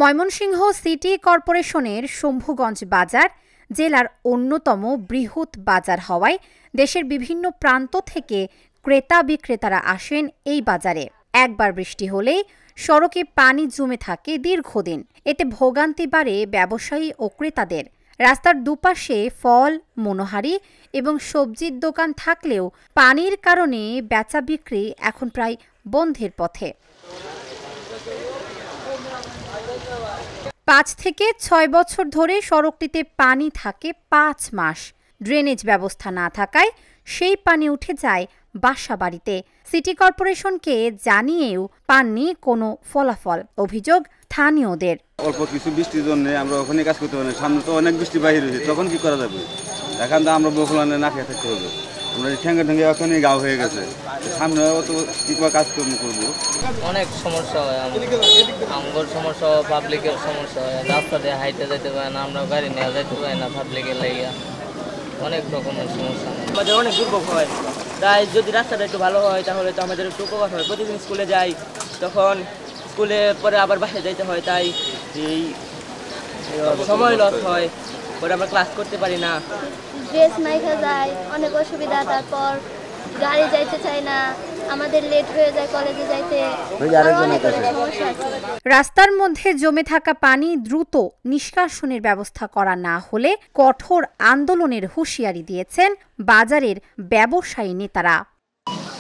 Mymensingh city কর্পোরেশনের শম্ভুগঞ্জ বাজার জেলার অন্যতম বৃহৎ বাজার হওয়ায় দেশের বিভিন্ন প্রান্ত থেকে ক্রেতা বিক্রেতারা আসেন এই বাজারে। একবার বৃষ্টি হলেই সড়কে পানি জমে থাকে দীর্ঘদিন। এতে ভোগান্তি বাড়ে ব্যবসায়ী ও ক্রেতাদের। রাস্তার দুপাশে ফল, মনোহারি এবং সবজির দোকান থাকলেও পানির কারণে বেচা বিক্রি এখন প্রায় বন্ধের পথে। ৫ থেকে ৬ বছর ধরে সড়কটিতে পানি থাকে ৫ মাস। ড্রেনেজ ব্যবস্থা না থাকায় সেই পানি উঠে যায় বাসাবাড়িতে। সিটি কর্পোরেশনকে জানিয়েও পাননি কোনো ফলাফল। অভিযোগ স্থানীয়দের। অল্প কিছু বৃষ্টির জন্য আমরা ওখানে কাজ করতে পারি না। সামনে তো অনেক বৃষ্টি বাইরে হয়েছে, তখন কি করা যাবে? এখন তো আমরা বকুলানে না খেয়ে থাকতে হবে। আমরা ঠেঙ্গে ঠেঙ্গে এখনই গাও হয়ে গেছে, সামনে অত কি কাজকর্ম করবো। অনেক সমস্যা হয়, আমার সমস্যা হয়, পাবলিকের সমস্যা হয়। রাস্তা দিয়ে হাইটে যেতে পারে না, আমরা গাড়ি নিয়ে যেতে পারি না, পাবলিকের লাইয়া অনেক রকমের সমস্যা। আমাদের অনেক দুর্ভোগ হয়, তাই যদি রাস্তাটা একটু ভালো হয় তাহলে তো আমাদের একটু উপকার হয়। প্রতিদিন স্কুলে যাই, তখন স্কুলে পরে আবার বাসায় যাইতে হয়, তাই এই সময় লস হয়, পরে আমরা ক্লাস করতে পারি না। ড্রেস মাইখা যায়, অনেক অসুবিধা। তারপর গাড়ি যাইতে চায় না, আমাদের লেট হয়ে যায় কলেজে যাইতে। রাস্তার মধ্যে জমে থাকা পানি দ্রুত নিষ্কাশনের ব্যবস্থা করা না হলে কঠোর আন্দোলনের হুঁশিয়ারি দিয়েছেন বাজারের ব্যবসায়ী নেতারা।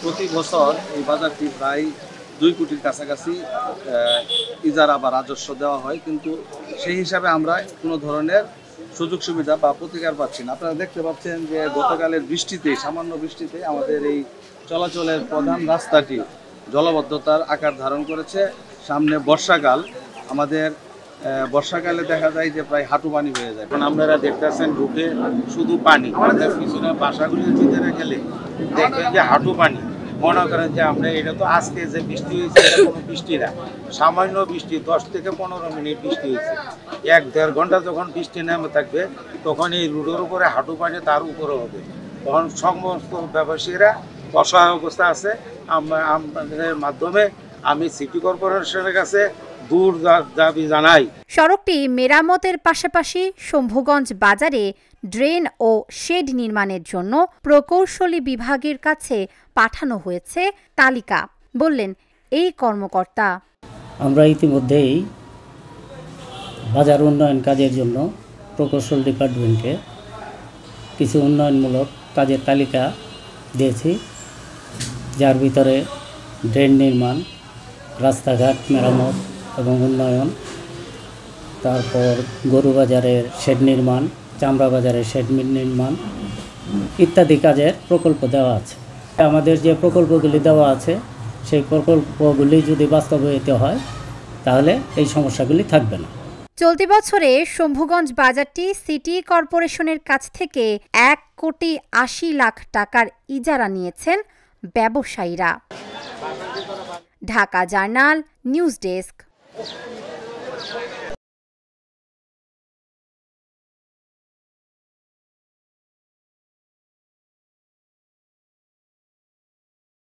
প্রতি বছর এই বাজারটি প্রায় 2 কোটির কাছাকাছি ইজারা বা রাজস্ব দেওয়া হয়, কিন্তু সেই হিসাবে আমরা কোনো ধরনের সুযোগ সুবিধা বা প্রতিকার পাচ্ছি না। আপনারা দেখতে পাচ্ছেন যে গতকালের বৃষ্টিতে, সামান্য বৃষ্টিতে আমাদের এই চলাচলের প্রধান রাস্তাটি জলাবদ্ধতার আকার ধারণ করেছে। সামনে বর্ষাকাল, আমাদের বর্ষাকালে দেখা যায় যে প্রায় হাঁটু পানি হয়ে যায়। এখন আপনারা দেখতেছেন ঢুকে শুধু পানি, আমাদের পিছনে বাসাগুলির ভিতরে গেলে দেখবেন যে হাঁটু পানি। মনে করেন যে আমরা এটা তো আজকে যে বৃষ্টি হয়েছে এটা কোনো বৃষ্টি না, সামান্য বৃষ্টি, 10 থেকে 15 মিনিট বৃষ্টি হয়েছে। 1-1.5 ঘন্টা যখন বৃষ্টি নেমে থাকবে তখন এই রোডের উপরে হাঁটু পানি তার উপরে হবে, তখন সমস্ত ব্যবসায়ীরা অসহায় অবস্থা আছে। আমাদের মাধ্যমে আমি সিটি কর্পোরেশনের কাছে দূর দাবি জানাই। সড়কটি মেরামতের পাশাপাশি শম্ভুগঞ্জ বাজারে ড্রেন ও শেড নির্মাণের জন্য প্রকৌশলী বিভাগের কাছে পাঠানো হয়েছে তালিকা, বললেন এই কর্মকর্তা। আমরা ইতিমধ্যেই বাজার উন্নয়ন কাজের জন্য প্রকৌশল ডিপার্টমেন্টকে কিছু উন্নয়নমূলক কাজের তালিকা দিয়েছি, যার ভিতরে ড্রেন নির্মাণ, রাস্তাঘাট মেরামত এবং উন্নয়ন, তারপর গরু বাজারের শেড নির্মাণ, চামড়া বাজারের শেড নির্মাণ ইত্যাদি কাজের প্রকল্প দেওয়া আছে। আমাদের যে প্রকল্পগুলি দেওয়া আছে সেই প্রকল্পগুলি যদি বাস্তবায়িত হয় তাহলে এই সমস্যাগুলি থাকবে না। চলতি বছরে শম্ভুগঞ্জ বাজারটি সিটি কর্পোরেশনের কাছ থেকে 1,80,00,000 টাকার ইজারা নিয়েছেন ব্যবসায়ীরা। Dhaka journal, news desk.